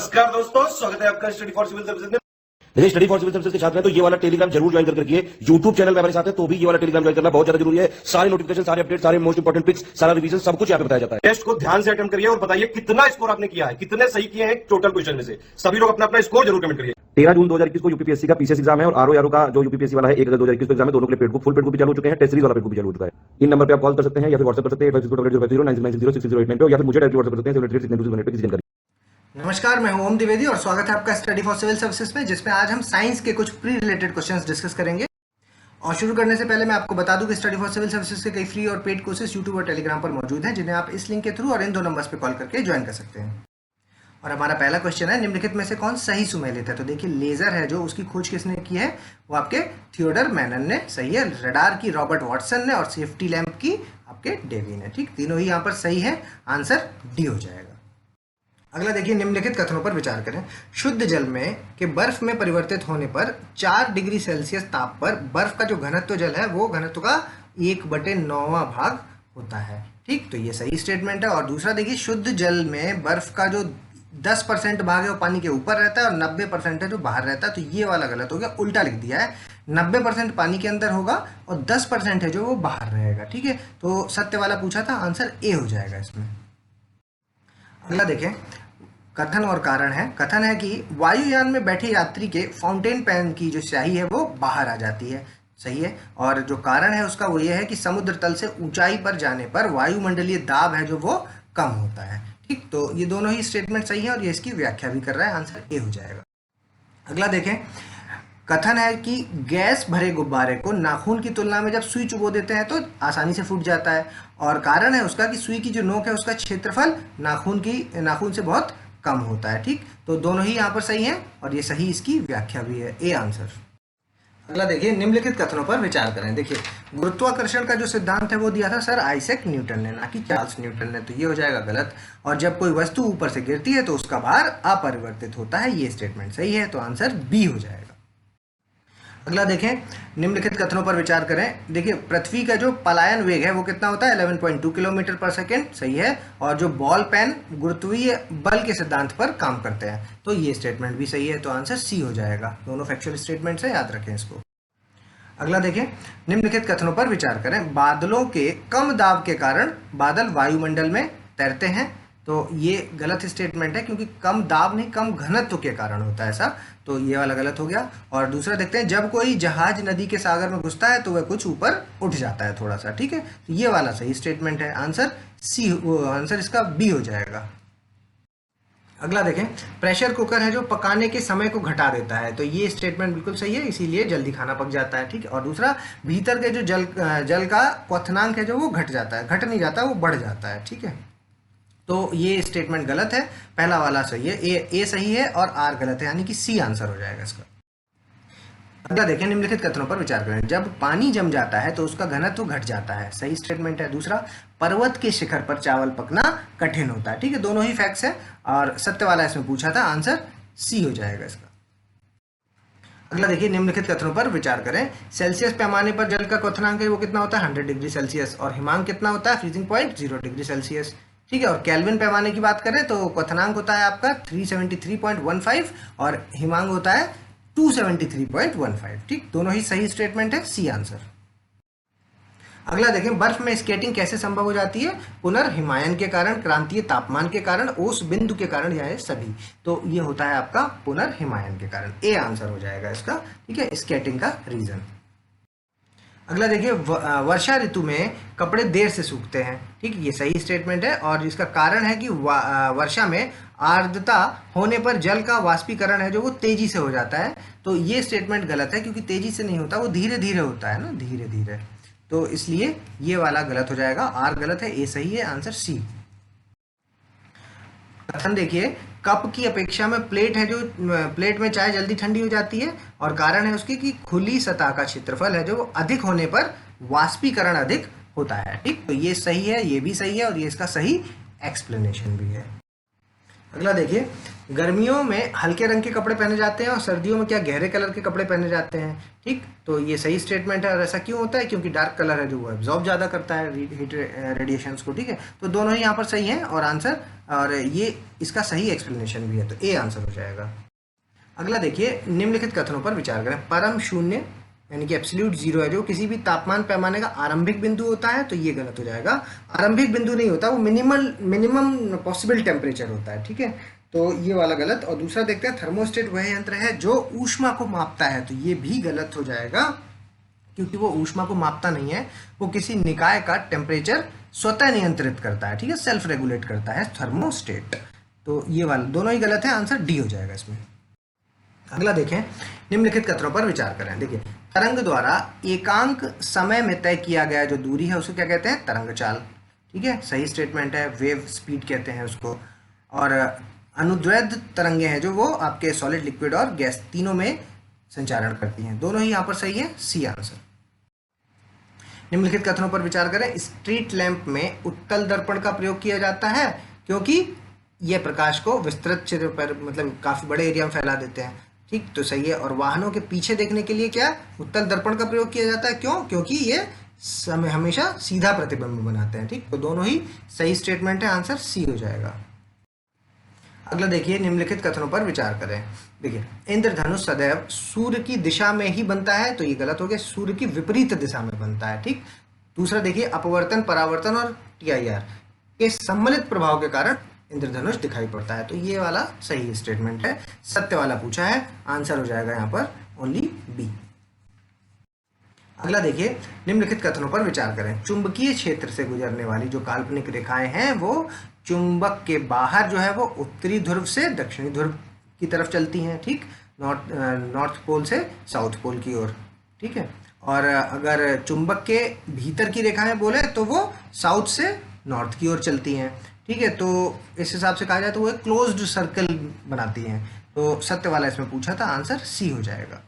नमस्कार दोस्तों, स्वागत है आपका स्टडी फॉर सिविल सर्विसेज में। देखिए, स्टडी फॉर सिविल सर्विसेज के छात्र हैं तो ये वाला टेलीग्राम जरूर ज्वाइन करके रखिए। यूट्यूब चैनल में हमारे साथ है तो भी ये वाला टेलीग्राम ज्वाइन करना बहुत ज्यादा जरूरी है। सारे नोटिफिकेशन, सारे अपडेट, सारे मोस्ट इंपोर्टेंट पिक्स, सारा रिवीजन सब कुछ यहाँ पे बताया जाता है। टेस्ट को ध्यान से अटेम्प्ट करिए और बताइए कितना स्कोर आपने किया है, कितने सही किए हैं टोटल क्वेश्चन में से। सभी लोग अपना अपना स्कोर जरूर कमेंट करिए। 13 जून 2021 को यूपीपीएससी का पीसीएस एग्जाम है और आरओ का जो यूपीपीएससी वाला है 1 अगस्त 2021 को एग्जाम है। दोनों के लिए paid book, full paid book भी चालू हो चुके हैं। टेस्ट सीरीज वाला पेड बुक भी चालू हो चुका है। इन नंबर पे आप कॉल कर सकते हैं या फिर व्हाट्सएप कर सकते हैं 856090966089 पे, या फिर मुझे डायरेक्ट व्हाट्सएप कर सकते हैं 7862 पे किसी जानकारी। नमस्कार, मैं हूं ओम द्विवेदी और स्वागत है आपका स्टडी फॉर सिविल सर्विसेज में, जिसमें आज हम साइंस के कुछ प्री रिलेटेड क्वेश्चंस डिस्कस करेंगे। और शुरू करने से पहले मैं आपको बता दूं कि स्टडी फॉर सिविल सर्विसेज के कई फ्री और पेड कोर्सेज यूट्यूब और टेलीग्राम पर मौजूद हैं, जिन्हें आप इस लिंक के थ्रू और इन दो नंबर्स पे कॉल करके ज्वाइन कर सकते हैं। और हमारा पहला क्वेश्चन है, निम्नलिखित में से कौन सही सुमेलित है। तो देखिए, लेजर है जो, उसकी खोज किसने की है, वो आपके थियोडर मैनन ने, सही है। रडार की रॉबर्ट वाटसन ने, और सेफ्टी लैंप की आपके डेवी ने। ठीक, तीनों ही यहाँ पर सही है, आंसर डी हो जाएगा। अगला देखिए, निम्नलिखित कथनों पर विचार करें। शुद्ध जल में के बर्फ में परिवर्तित होने पर 4 डिग्री सेल्सियस ताप पर बर्फ का जो घनत्व जल है वो घनत्व का 1/9वां भाग होता है। ठीक, तो ये सही स्टेटमेंट है। और दूसरा देखिए, शुद्ध जल में बर्फ का जो 10% भाग है वो पानी के ऊपर रहता है और 90% है जो बाहर रहता है। तो ये वाला गलत हो गया, उल्टा लिख दिया है। 90% पानी के अंदर होगा और 10% है जो वो बाहर रहेगा। ठीक है, तो सत्य वाला पूछा था, आंसर ए हो जाएगा इसमें। अगला देखें, कथन और कारण है। कथन है कि वायुयान में बैठे यात्री के फाउंटेन पेन की जो स्याही है वो बाहर आ जाती है, सही है। और जो कारण है उसका वो ये है कि समुद्र तल से ऊंचाई पर जाने पर वायुमंडलीय दाब है जो वो कम होता है। ठीक, तो ये दोनों ही स्टेटमेंट सही है और ये इसकी व्याख्या भी कर रहा है, आंसर ए हो जाएगा। अगला देखें, कथन है कि गैस भरे गुब्बारे को नाखून की तुलना में जब सुई चुबो देते हैं तो आसानी से फूट जाता है। और कारण है उसका कि सुई की जो नोक है उसका क्षेत्रफल नाखून से बहुत कम होता है। ठीक, तो दोनों ही यहाँ पर सही हैं और ये सही इसकी व्याख्या भी है, ए आंसर। अगला देखिए, निम्नलिखित कथनों पर विचार करें। देखिए, गुरुत्वाकर्षण का जो सिद्धांत है वो दिया था सर आइजैक न्यूटन ने, ना कि चार्ल्स न्यूटन ने। तो ये हो जाएगा गलत। और जब कोई वस्तु ऊपर से गिरती है तो उसका भार अपरिवर्तित होता है, ये स्टेटमेंट सही है, तो आंसर बी हो जाएगा। अगला देखें, निम्नलिखित कथनों पर विचार करें। देखिए, पृथ्वी का जो पलायन वेग है वो कितना होता है, 11.2 किलोमीटर पर सेकेंड, सही है। और जो बॉल पेन गुरुत्वीय बल के सिद्धांत पर काम करते हैं, तो ये स्टेटमेंट भी सही है, तो आंसर सी हो जाएगा। दोनों फैक्चुअल स्टेटमेंट है, याद रखें इसको। अगला देखें, निम्नलिखित कथनों पर विचार करें। बादलों के कम दाब के कारण बादल वायुमंडल में तैरते हैं, तो ये गलत स्टेटमेंट है, क्योंकि कम दाब नहीं, कम घनत्व के कारण होता है ऐसा, तो ये वाला गलत हो गया। और दूसरा देखते हैं, जब कोई जहाज नदी के सागर में घुसता है तो वह कुछ ऊपर उठ जाता है थोड़ा सा। ठीक है, तो ये वाला सही स्टेटमेंट है, आंसर सी, आंसर इसका बी हो जाएगा। अगला देखें, प्रेशर कुकर है जो पकाने के समय को घटा देता है, तो ये स्टेटमेंट बिल्कुल सही है, इसीलिए जल्दी खाना पक जाता है। ठीक है, और दूसरा, भीतर के जो जल का क्वथनांक है जो वो घट जाता है, घट नहीं जाता, वो बढ़ जाता है। ठीक है, तो ये स्टेटमेंट गलत है, पहला वाला सही है, ए सही है और आर गलत है, यानी कि सी आंसर हो जाएगा इसका। अगला देखें, निम्नलिखित कथनों पर विचार करें। जब पानी जम जाता है तो उसका घनत्व घट जाता है, सही स्टेटमेंट है। दूसरा, पर्वत के शिखर पर चावल पकना कठिन होता है। ठीक है, दोनों ही फैक्ट्स है और सत्य वाला इसमें पूछा था, आंसर सी हो जाएगा इसका। अगला देखिए, निम्नलिखित कथनों पर विचार करें। सेल्सियस पैमाने पर जल का क्वथनांक है वो कितना होता है, 100 डिग्री सेल्सियस। और हिमांक कितना होता है, फ्रीजिंग पॉइंट 0 डिग्री सेल्सियस। ठीक है, और केल्विन पैमाने की बात करें तो क्वथनांक होता है आपका 373.15 और हिमांक होता है 273.15। ठीक, दोनों ही सही स्टेटमेंट है, सी आंसर। अगला देखें, बर्फ में स्केटिंग कैसे संभव हो जाती है, पुनर्हिमायन के कारण, क्रांतीय तापमान के कारण, ओस बिंदु के कारण, या ये सभी। तो ये होता है आपका पुनर्हिमायन के कारण, ए आंसर हो जाएगा इसका। ठीक है, स्केटिंग का रीजन। अगला देखिए, वर्षा ऋतु में कपड़े देर से सूखते हैं। ठीक, ये सही स्टेटमेंट है और इसका कारण है कि वर्षा में आर्द्रता होने पर जल का वाष्पीकरण है जो वो तेजी से हो जाता है। तो ये स्टेटमेंट गलत है, क्योंकि तेजी से नहीं होता, वो धीरे धीरे होता है ना, धीरे धीरे, तो इसलिए ये वाला गलत हो जाएगा, आर गलत है, ए सही है, आंसर सी। कथन देखिए, कप की अपेक्षा में प्लेट है जो, प्लेट में चाय जल्दी ठंडी हो जाती है और कारण है उसकी कि खुली सतह का क्षेत्रफल है जो अधिक होने पर वाष्पीकरण अधिक होता है। ठीक, तो ये सही है, ये भी सही है और ये इसका सही एक्सप्लेनेशन भी है। अगला देखिए, गर्मियों में हल्के रंग के कपड़े पहने जाते हैं और सर्दियों में क्या गहरे कलर के कपड़े पहने जाते हैं। ठीक, तो ये सही स्टेटमेंट है। और ऐसा क्यों होता है? क्योंकि डार्क कलर है जो वो एब्जॉर्ब ज़्यादा करता है हीट रेडिएशंस को। ठीक है, तो दोनों ही यहाँ पर सही हैं और आंसर, और ये इसका सही एक्सप्लेनेशन भी है, तो ए आंसर हो जाएगा। अगला देखिए, निम्नलिखित कथनों पर विचार करें। परम शून्य यानी कि एब्सोल्यूट जीरो है जो किसी भी तापमान पैमाने का आरंभिक बिंदु होता है, तो ये गलत हो जाएगा। आरंभिक बिंदु नहीं होता, वो मिनिमम पॉसिबल टेम्परेचर होता है। ठीक है, तो ये वाला गलत। और दूसरा देखते हैं, थर्मोस्टेट वह यंत्र है जो ऊष्मा को मापता है, तो ये भी गलत हो जाएगा क्योंकि वो ऊष्मा को मापता नहीं है, वो किसी निकाय का टेम्परेचर स्वतः नियंत्रित करता है। ठीक है, सेल्फ रेगुलेट करता है थर्मोस्टेट। तो ये वाला दोनों ही गलत है, आंसर डी हो जाएगा इसमें। अगला देखें, निम्नलिखित कथनों पर विचार करें। देखिए, तरंग द्वारा एकांक समय में तय किया गया जो दूरी है उसको क्या कहते हैं? तरंग चाल। ठीक है, सही स्टेटमेंट है, वेव स्पीड कहते हैं उसको। और अनुदैर्ध्य तरंगे हैं जो वो आपके सॉलिड, लिक्विड और गैस तीनों में संचारण करती हैं। दोनों ही यहाँ पर सही है, सी आंसर। निम्नलिखित कथनों पर विचार करें। स्ट्रीट लैंप में उत्तल दर्पण का प्रयोग किया जाता है क्योंकि यह प्रकाश को विस्तृत क्षेत्र पर, मतलब काफी बड़े एरिया में फैला देते हैं। ठीक, तो सही है। और वाहनों के पीछे देखने के लिए क्या उत्तल दर्पण का प्रयोग किया जाता है? क्यों? क्योंकि ये हमेशा सीधा प्रतिबिंब बनाते हैं। ठीक, तो दोनों ही सही स्टेटमेंट है, आंसर सी हो जाएगा। अगला देखिए, निम्नलिखित कथनों पर विचार करें। देखिए, इंद्रधनुष सदैव सूर्य की दिशा में ही बनता है, तो ये गलत हो गया, सूर्य की विपरीत दिशा में बनता है। ठीक, दूसरा देखिए, अपवर्तन, परावर्तन और TIR के सम्मिलित प्रभाव के कारण इंद्रधनुष दिखाई पड़ता है, तो ये वाला सही स्टेटमेंट है। सत्य वाला पूछा है, आंसर हो जाएगा यहाँ पर ओनली बी। अगला देखिए, निम्नलिखित कथनों पर विचार करें। चुंबकीय क्षेत्र से गुजरने वाली जो काल्पनिक रेखाएं हैं वो चुंबक के बाहर जो है वो उत्तरी ध्रुव से दक्षिणी ध्रुव की तरफ चलती हैं। ठीक, नॉर्थ पोल से साउथ पोल की ओर। ठीक है, और अगर चुंबक के भीतर की रेखाएं बोले तो वो साउथ से नॉर्थ की ओर चलती हैं। ठीक है, तो इस हिसाब से कहा जाए तो वो एक क्लोज्ड सर्कल बनाती हैं, तो सत्य वाला इसमें पूछा था, आंसर सी हो जाएगा।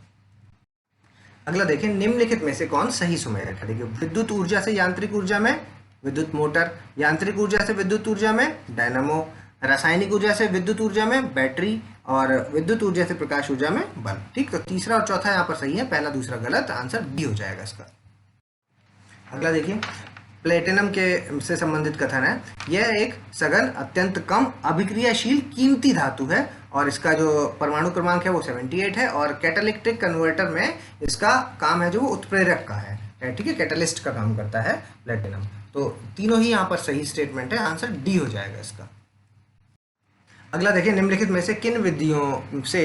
अगला देखें, निम्नलिखित में से कौन सही सुमेरक है? देखिए, विद्युत ऊर्जा से यांत्रिक ऊर्जा में विद्युत मोटर, यांत्रिक ऊर्जा से विद्युत ऊर्जा में डायनामो, रासायनिक ऊर्जा से विद्युत ऊर्जा में बैटरी, और विद्युत ऊर्जा से प्रकाश ऊर्जा में बल्ब। ठीक, तो तीसरा और चौथा यहाँ पर सही है, पहला दूसरा गलत, आंसर डी हो जाएगा इसका। अगला देखिए, प्लेटिनम के से संबंधित कथन है। यह एक सघन, अत्यंत कम अभिक्रियाशील कीमती धातु है और इसका जो परमाणु क्रमांक है वो 78 है, और कैटालिटिक कन्वर्टर में इसका काम है जो वो उत्प्रेरक का है। ठीक है, कैटलिस्ट का काम करता है प्लेटिनम। तो तीनों ही यहाँ पर सही स्टेटमेंट है, आंसर डी हो जाएगा इसका। अगला देखिए, निम्नलिखित में से किन विधियों से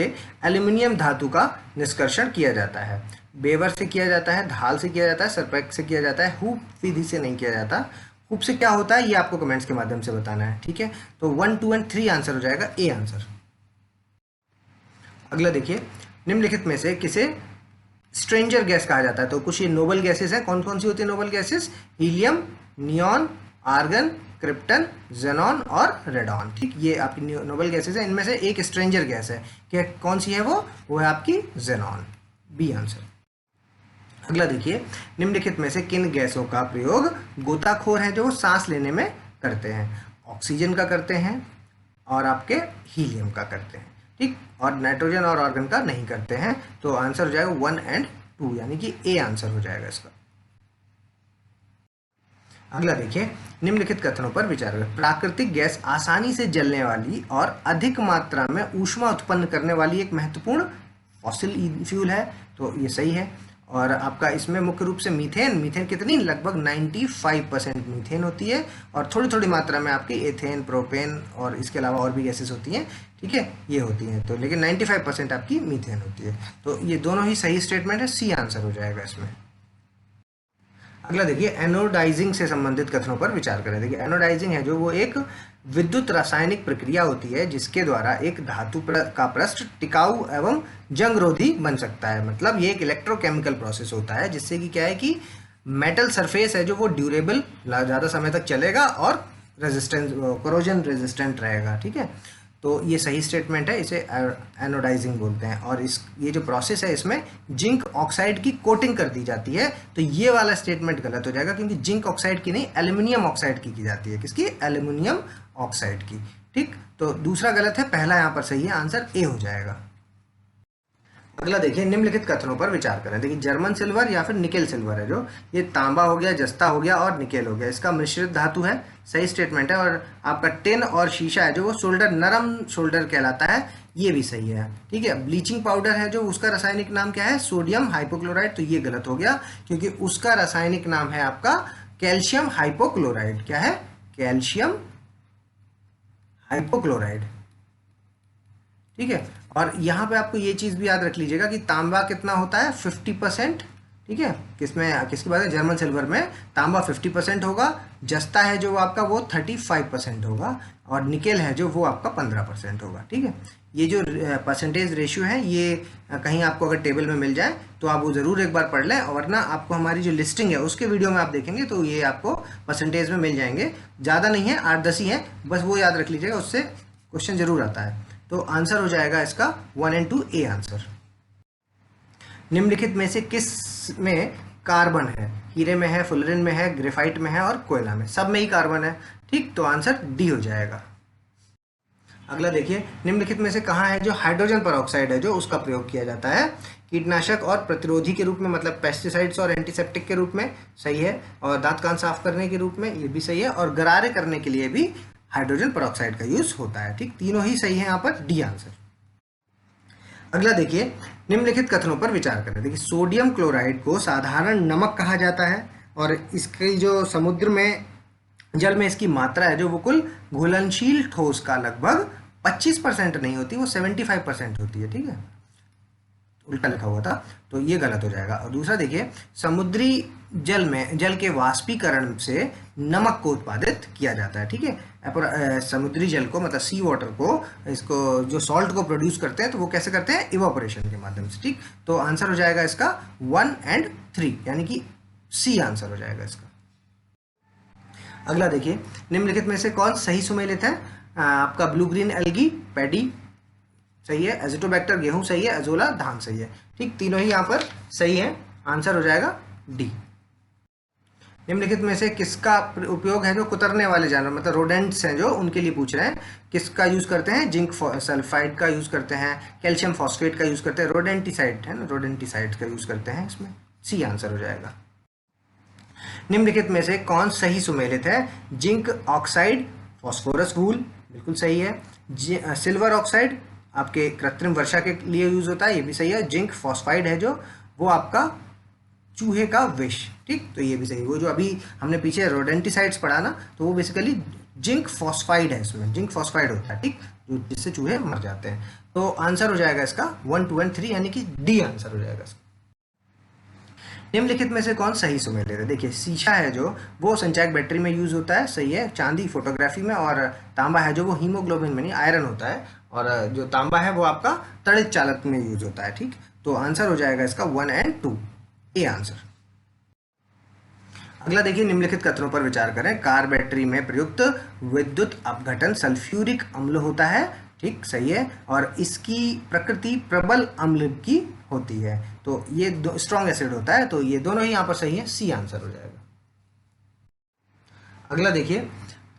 एल्यूमिनियम धातु का निष्कर्षण किया जाता है? बेवर से किया जाता है, ढाल से किया जाता है, सरपेक से किया जाता है, हुप विधि से नहीं किया जाता। हुप से क्या होता है ये आपको कमेंट्स के माध्यम से बताना है। ठीक है, तो 1, 2 और 3 आंसर हो जाएगा, ए आंसर। अगला देखिए, निम्नलिखित में से किसे स्ट्रेंजर गैस कहा जाता है? तो कुछ ये नोबल गैसेस हैं। कौन कौन सी होती है noble gases? Helium, neon, argon, krypton, xenon और रेडॉन। ठीक, ये आपकी नोबल गैसेस है। इनमें से एक स्ट्रेंजर गैस है, क्या कौन सी है वो है आपकी जेनॉन, बी आंसर। अगला देखिए, निम्नलिखित में से किन गैसों का प्रयोग गोताखोर हैं जो सांस लेने में करते हैं? ऑक्सीजन का करते हैं और आपके हीलियम का करते हैं। ठीक, और नाइट्रोजन और आर्गन का नहीं करते हैं, तो आंसर हो जाएगा 1 और 2, यानी कि ए आंसर हो जाएगा इसका। अगला देखिए, निम्नलिखित कथनों पर विचार करें। प्राकृतिक गैस आसानी से जलने वाली और अधिक मात्रा में ऊष्मा उत्पन्न करने वाली एक महत्वपूर्ण फॉसिल फ्यूल है, तो ये सही है। और आपका इसमें मुख्य रूप से मीथेन कितनी, लगभग 95% मीथेन होती है, और थोड़ी थोड़ी मात्रा में आपकी एथेन, प्रोपेन और इसके अलावा और भी गैसेस होती हैं। ठीक है, ये होती हैं, तो लेकिन 95% आपकी मीथेन होती है, तो ये दोनों ही सही स्टेटमेंट है, सी आंसर हो जाएगा इसमें। अगला देखिए, एनोडाइजिंग से संबंधित कथनों पर विचार करें। देखिए, एनोडाइजिंग है जो वो एक विद्युत रासायनिक प्रक्रिया होती है जिसके द्वारा एक धातु का पृष्ठ टिकाऊ एवं जंगरोधी बन सकता है। मतलब ये एक इलेक्ट्रोकेमिकल प्रोसेस होता है जिससे कि क्या है कि मेटल सरफेस है जो वो ड्यूरेबल, ज़्यादा समय तक चलेगा और रेजिस्टेंस, कोरोजन रेजिस्टेंट रहेगा। ठीक है, तो ये सही स्टेटमेंट है, इसे एनोडाइजिंग बोलते हैं। और ये जो प्रोसेस है इसमें जिंक ऑक्साइड की कोटिंग कर दी जाती है, तो ये वाला स्टेटमेंट गलत हो जाएगा क्योंकि जिंक ऑक्साइड की नहीं, एल्यूमिनियम ऑक्साइड की जाती है। किसकी? एल्यूमिनियम ऑक्साइड की। ठीक, तो दूसरा गलत है, पहला यहाँ पर सही है, आंसर ए हो जाएगा। अगला देखिए, निम्नलिखिट कथनों पर विचार करें। देखिए, जर्मन सिल्वर या फिर निकेल सिल्वर है जो, ये तांबा हो गया, जस्ता हो गया और निकेल हो गया, इसका मिश्रित धातु है, सही स्टेटमेंट है। और आपका टिन और शीशा है जो, वो सोल्डर, नरम सोल्डर कहलाता है, ये भी सही है। ठीक है, ब्लीचिंग पाउडर है जो, उसका रासायनिक नाम क्या है, सोडियम हाइपोक्लोराइड, तो ये गलत हो गया क्योंकि उसका रासायनिक नाम है आपका कैल्शियम हाइपोक्लोराइड। क्या है, कैल्शियम हाइपोक्लोराइड। ठीक है, और यहाँ पे आपको ये चीज़ भी याद रख लीजिएगा कि तांबा कितना होता है, 50%। ठीक है, किसमें, किसकी बात है, जर्मन सिल्वर में तांबा 50% होगा, जस्ता है जो आपका वो 35% होगा, और निकेल है जो वो आपका 15% होगा। ठीक है, ये जो परसेंटेज रेशियो है ये कहीं आपको अगर टेबल में मिल जाए तो आप वो ज़रूर एक बार पढ़ लें, और वरना आपको हमारी जो लिस्टिंग है उसके वीडियो में आप देखेंगे तो ये आपको परसेंटेज में मिल जाएंगे। ज़्यादा नहीं है, 8-10 ही है, बस वो याद रख लीजिएगा, उससे क्वेश्चन जरूर आता है। तो आंसर हो जाएगा इसका 1 और 2 ए आंसर। निम्नलिखित में से किस में कार्बन है, हीरे में है, फुलरिन में है, ग्रेफाइट में है और कोयला में, सब में ही कार्बन है। ठीक, तो आंसर डी हो जाएगा। अगला देखिए, निम्नलिखित में से कहाँ है जो हाइड्रोजन परऑक्साइड है जो, उसका प्रयोग किया जाता है कीटनाशक और प्रतिरोधी के रूप में, मतलब पेस्टिसाइड्स और एंटीसेप्टिक के रूप में, सही है, और दांत कान साफ करने के रूप में, ये भी सही है, और गरारे करने के लिए भी हाइड्रोजन परऑक्साइड का यूज होता है। ठीक, तीनों ही सही है, यहाँ पर डी आंसर। अगला देखिए, निम्नलिखित कथनों पर विचार करें। देखिए, सोडियम क्लोराइड को साधारण नमक कहा जाता है, और इसकी जो समुद्र में, जल में इसकी मात्रा है जो, वो कुल घुलनशील ठोस का लगभग 25% नहीं होती, वो 75% होती है। ठीक है, उल्टा लिखा हुआ था, तो ये गलत हो जाएगा। और दूसरा देखिए, समुद्री जल में, जल के वाष्पीकरण से नमक को उत्पादित किया जाता है। ठीक है, समुद्री जल को, मतलब सी वाटर को, इसको जो सॉल्ट को प्रोड्यूस करते हैं तो वो कैसे करते हैं, इवापोरेशन के माध्यम से। ठीक, तो आंसर हो जाएगा इसका 1 और 3, यानी कि सी आंसर हो जाएगा इसका। अगला देखिए, निम्नलिखित में से कौन सही सुमेलित है, आपका ब्लू ग्रीन एल्गी पैडी सही है, एजिटोबैक्टर गेहूं सही है, एजोला धान सही है। ठीक, तीनों ही यहाँ पर सही है, आंसर हो जाएगा डी। निम्नलिखित में से किसका उपयोग है जो, कुतरने वाले जानवर, मतलब रोडेंट्स हैं जो, उनके लिए पूछ रहे हैं, किसका यूज करते हैं, जिंक सल्फाइड का यूज करते हैं, कैल्शियम फॉस्फेट का यूज करते हैं, रोडेंटिसाइड है ना, रोडेंटिसाइड का यूज करते हैं इसमें, सी आंसर हो जाएगा। निम्नलिखित में से कौन सही सुमेलित है, जिंक ऑक्साइड फॉस्फोरस वूल, बिल्कुल सही है, सिल्वर ऑक्साइड आपके कृत्रिम वर्षा के लिए यूज होता है, ये भी सही है, जिंक फॉस्फाइड है जो, वो आपका चूहे का विष। ठीक, तो ये भी सही, वो जो अभी हमने पीछे रोडेंटिसाइड्स पढ़ा ना, तो वो बेसिकली जिंक फॉस्फाइड है, इसमें जिंक फॉस्फाइड होता है। ठीक, जो जिससे चूहे मर जाते हैं। तो आंसर हो जाएगा इसका 1, 2 और 3, यानी कि डी आंसर हो जाएगा इसका। निम्नलिखित में से कौन सही सुमेलित है, देखिए, शीशा है जो, वो संचायक बैटरी में यूज होता है, सही है, चांदी फोटोग्राफी में, और तांबा है जो, वो हीमोग्लोबिन में नहीं, आयरन होता है, और जो तांबा है वो आपका तड़ित चालक में यूज होता है। ठीक, तो आंसर हो जाएगा इसका 1 और 2 ए आंसर। अगला देखिए, निम्नलिखित कथनों पर विचार करें। कार बैटरी में प्रयुक्त विद्युत अपघटन सल्फ्यूरिक अम्ल होता है। ठीक, सही है, और इसकी प्रकृति प्रबल अम्ल की होती है, तो ये स्ट्रॉन्ग एसिड होता है, तो ये दोनों ही यहाँ पर सही है, सी आंसर हो जाएगा। अगला देखिए,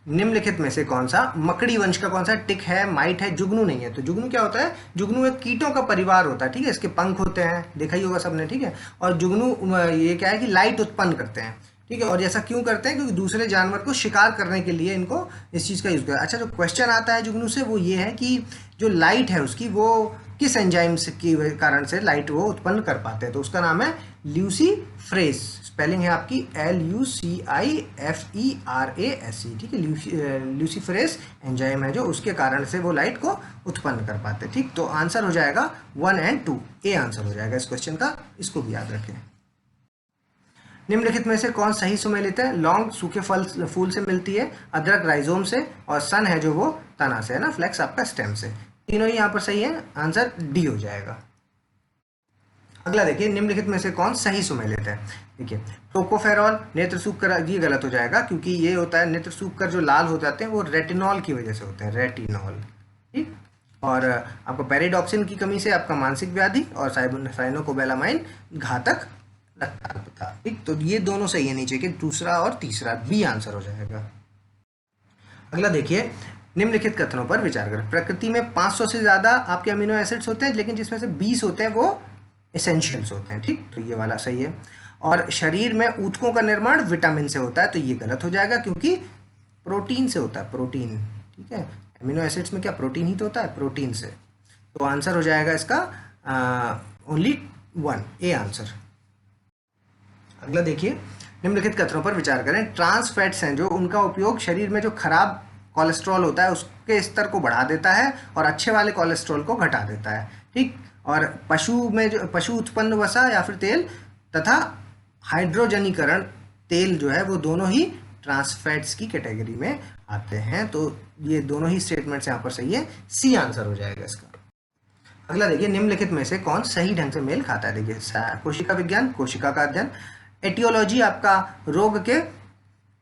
निम्नलिखित में से कौन सा मकड़ी वंश का कौन सा टिक है, माइट है, जुगनू नहीं है। तो जुगनू क्या होता है, जुगनू एक कीटों का परिवार होता है। ठीक है, इसके पंख होते हैं, देखा ही होगा सबने। ठीक है, और जुगनू ये क्या है कि लाइट उत्पन्न करते हैं। ठीक है, और ऐसा क्यों करते हैं, क्योंकि दूसरे जानवर को शिकार करने के लिए इनको इस चीज़ का यूज करते हैं। अच्छा, जो क्वेश्चन आता है जुगनू से वो ये है कि जो लाइट है उसकी, वो किस एंजाइम के कारण से लाइट वो उत्पन्न कर पाते हैं, तो उसका नाम है ल्यूसीफरेस, स्पेलिंग है आपकी LUCIFERASE। ठीक है, ल्यूसीफरेस एंजाइम है जो, उसके कारण से वो लाइट को उत्पन्न कर पाते हैं। ठीक, तो आंसर हो जाएगा 1 और 2 ए आंसर हो जाएगा इस क्वेश्चन का, इसको भी याद रखें। निम्नलिखित में से कौन सही सुमेलित है, लौंग सूखे फूल से मिलती है, अदरक राइजोम से, और सन है जो वो तना से है ना, फ्लेक्स आपका स्टेम से। तीनों ही यहाँ पर सही है, आंसर डी हो जाएगा। अगला देखिए, निम्नलिखित में से कौन सही सुमेलित है। देखिए, टोकोफेरॉल नेत्र सूखकर, ये गलत हो जाएगा क्योंकि ये होता है, नेत्र सूखकर जो लाल हो जाते हैं वो रेटिनॉल की वजह से होते हैं, रेटिनॉल। ठीक, और आपको पेरिडॉक्सिन की कमी से आपका मानसिक व्याधि, और साइनोकोबैलामाइन घातक रक्ताल्पता। ठीक, तो ये दोनों सही है नीचे के, दूसरा और तीसरा बी आंसर हो जाएगा। अगला देखिए, निम्नलिखित कथनों पर विचार करें। प्रकृति में 500 से ज्यादा आपके अमीनो एसिड्स होते हैं, लेकिन जिसमें से 20 होते हैं वो एसेंशियल्स होते हैं, ठीक, तो ये वाला सही है। और शरीर में ऊतकों का निर्माण विटामिन से होता है, तो ये गलत हो जाएगा क्योंकि प्रोटीन से होता है, प्रोटीन, ठीक है। अमीनो एसिड्स में क्या प्रोटीन ही तो होता है, प्रोटीन से। तो आंसर हो जाएगा इसका ओनली 1, ए आंसर। अगला देखिए, निम्नलिखित कथनों पर विचार करें। ट्रांस फैट्स हैं जो, उनका उपयोग शरीर में जो खराब कोलेस्ट्रॉल होता है उसके स्तर को बढ़ा देता है और अच्छे वाले कोलेस्ट्रॉल को घटा देता है, ठीक। और पशु में जो पशु उत्पन्न वसा या फिर तेल तथा हाइड्रोजनीकरण तेल जो है वो दोनों ही ट्रांस फैट्स की कैटेगरी में आते हैं। तो ये दोनों ही स्टेटमेंट्स यहाँ पर सही है, सी आंसर हो जाएगा इसका। अगला देखिए, निम्नलिखित में से कौन सही ढंग से मेल खाता है। देखिए, कोशिका विज्ञान, कोशिका का अध्ययन। एटियोलॉजी आपका रोग के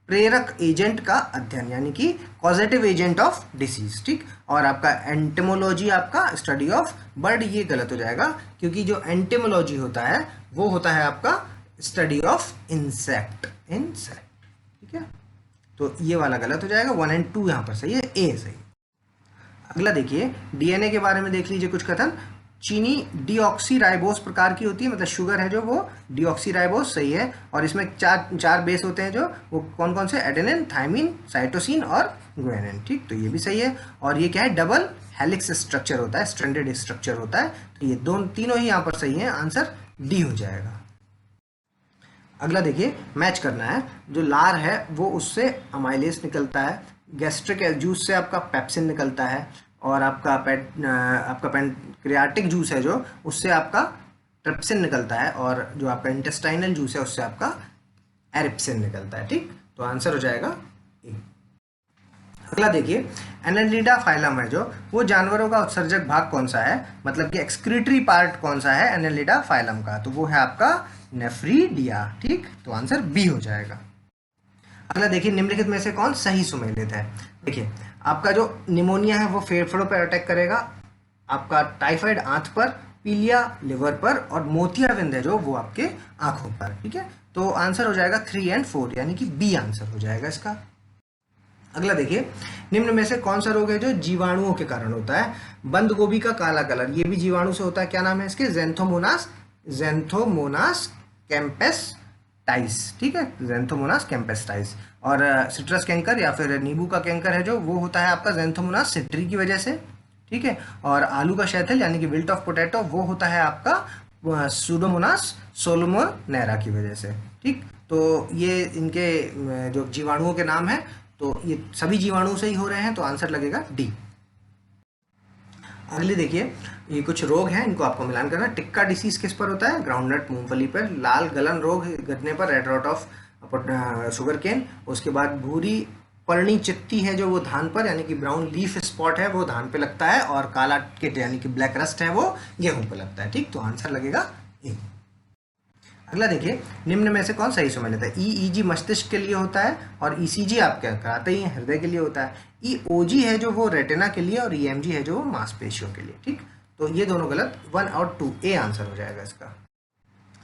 प्रेरक एजेंट का अध्ययन, यानी कि कॉजेटिव एजेंट ऑफ डिसीज, ठीक। और आपका एंटेमोलॉजी आपका स्टडी ऑफ बर्ड, ये गलत हो जाएगा क्योंकि जो एंटेमोलॉजी होता है वो होता है आपका स्टडी ऑफ इंसेक्ट, ठीक है। तो ये वाला गलत हो जाएगा, 1 और 2 यहाँ पर सही है, ए सही। अगला देखिए, डीएनए के बारे में देख लीजिए कुछ कथन। चीनी डीऑक्सीराइबोस प्रकार की होती है, मतलब शुगर है जो वो डीऑक्सीराइबोस, सही है। और इसमें चार बेस होते हैं जो, वो कौन कौन से, एडेनिन, थाइमिन, साइटोसिन और ग्वानिन, ठीक, तो ये भी सही है। और ये क्या है, डबल हेलिक्स स्ट्रक्चर होता है, स्ट्रैंडेड स्ट्रक्चर होता है, तो ये तीनों ही यहाँ पर सही है, आंसर डी हो जाएगा। अगला देखिए, मैच करना है। जो लार है वो उससे अमाइलेज निकलता है, गैस्ट्रिक जूस से आपका पेप्सिन निकलता है, और आपका पैनक्रियाटिक जूस है जो, उससे आपका ट्रिप्सिन निकलता है, और जो आपका इंटेस्टाइनल जूस है उससे आपका एरिप्सिन निकलता है, ठीक, तो आंसर हो जाएगा ए। अगला देखिए, एनेलिडा फाइलम है जो, वो जानवरों का उत्सर्जक भाग कौन सा है, मतलब कि एक्सक्रीटरी पार्ट कौन सा है एनेलिडा फाइलम का, तो वो है आपका नेफ्रीडिया, ठीक, तो आंसर बी हो जाएगा। अगला देखिए, निम्नलिखित में से कौन सही सुमेलित है। देखिए, आपका जो निमोनिया है वो फेफड़ों पर अटैक करेगा, आपका टाइफाइड आंत पर, पीलिया लिवर पर, और मोतियाबिंद है जो वो आपके आंखों पर, ठीक है। तो आंसर हो जाएगा 3 और 4, यानी कि बी आंसर हो जाएगा इसका। अगला देखिए, निम्न में से कौन सा रोग है जो जीवाणुओं के कारण होता है। बंद गोभी का काला कलर, ये भी जीवाणु से होता है, क्या नाम है इसके, ज़ैंथोमोनास कैंपेस्टाइस, ठीक है, ज़ैंथोमोनास कैंपेस्टाइस। और सिट्रस कैंकर या फिर नींबू का कैंकर है जो, वो होता है आपका ज़ैंथोमोनास सिट्री की वजह से, ठीक है। और आलू का शैथल यानी कि विल्ट ऑफ पोटैटो, वो होता है आपका सूडोमोनास सोलोमोनेरा की वजह से, ठीक। तो ये इनके जो जीवाणुओं के नाम है, तो ये सभी जीवाणु से ही हो रहे हैं, तो आंसर लगेगा डी। अगले देखिए, ये कुछ रोग हैं, इनको आपको मिलान करना है। टिक्का डिसीज किस पर होता है, ग्राउंडनट मूंगफली पर। लाल गलन रोग गन्ने पर, red rot of sugar cane. उसके बाद भूरी पर्णी चित्ती है जो, वो धान पर, यानी कि ब्राउन लीफ स्पॉट है वो धान पे लगता है, और काला किट यानी कि ब्लैक रस्ट है वो गेहूं पे लगता है, ठीक, तो आंसर लगेगा ए। अगला देखिए, निम्न में से कौन सही सुमेलित है। ईईजी मस्तिष्क के लिए होता है, और ईसीजी आप क्या कराते ही हैं, हृदय के लिए होता है। ईओजी है जो वो रेटिना के लिए, और ईएमजी है जो वो मांसपेशियों के लिए, ठीक, तो ये दोनों गलत, 1 और 2, ए आंसर हो जाएगा इसका।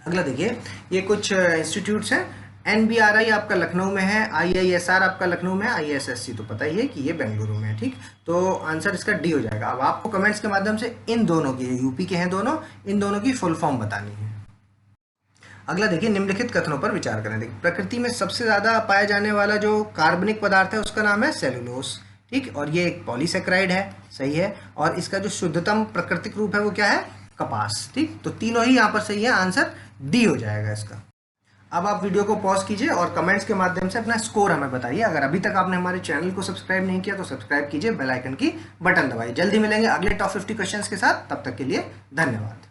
अगला देखिए, ये कुछ इंस्टीट्यूट्स हैं। एनबीआरआई आपका लखनऊ में है, आईआईएसआर आपका लखनऊ में है, आईएसएससी तो पता ही है कि ये बेंगलुरु में है, ठीक, तो आंसर इसका डी हो जाएगा। अब आपको कमेंट्स के माध्यम से इन दोनों की, यूपी के हैं दोनों, इन दोनों की फुल फॉर्म बतानी है। अगला देखिए, निम्नलिखित कथनों पर विचार करें। देखिए, प्रकृति में सबसे ज्यादा पाया जाने वाला जो कार्बनिक पदार्थ है उसका नाम है सेलुलोस, ठीक, और ये एक पॉलीसेक्राइड है, सही है। और इसका जो शुद्धतम प्राकृतिक रूप है वो क्या है, कपास, ठीक, तो तीनों ही यहाँ पर सही है, आंसर डी हो जाएगा इसका। अब आप वीडियो को पॉज कीजिए और कमेंट्स के माध्यम से अपना स्कोर हमें बताइए। अगर अभी तक आपने हमारे चैनल को सब्सक्राइब नहीं किया तो सब्सक्राइब कीजिए, बेल आइकन की बटन दबाइए। जल्दी मिलेंगे अगले टॉप 50 क्वेश्चंस के साथ, तब तक के लिए धन्यवाद।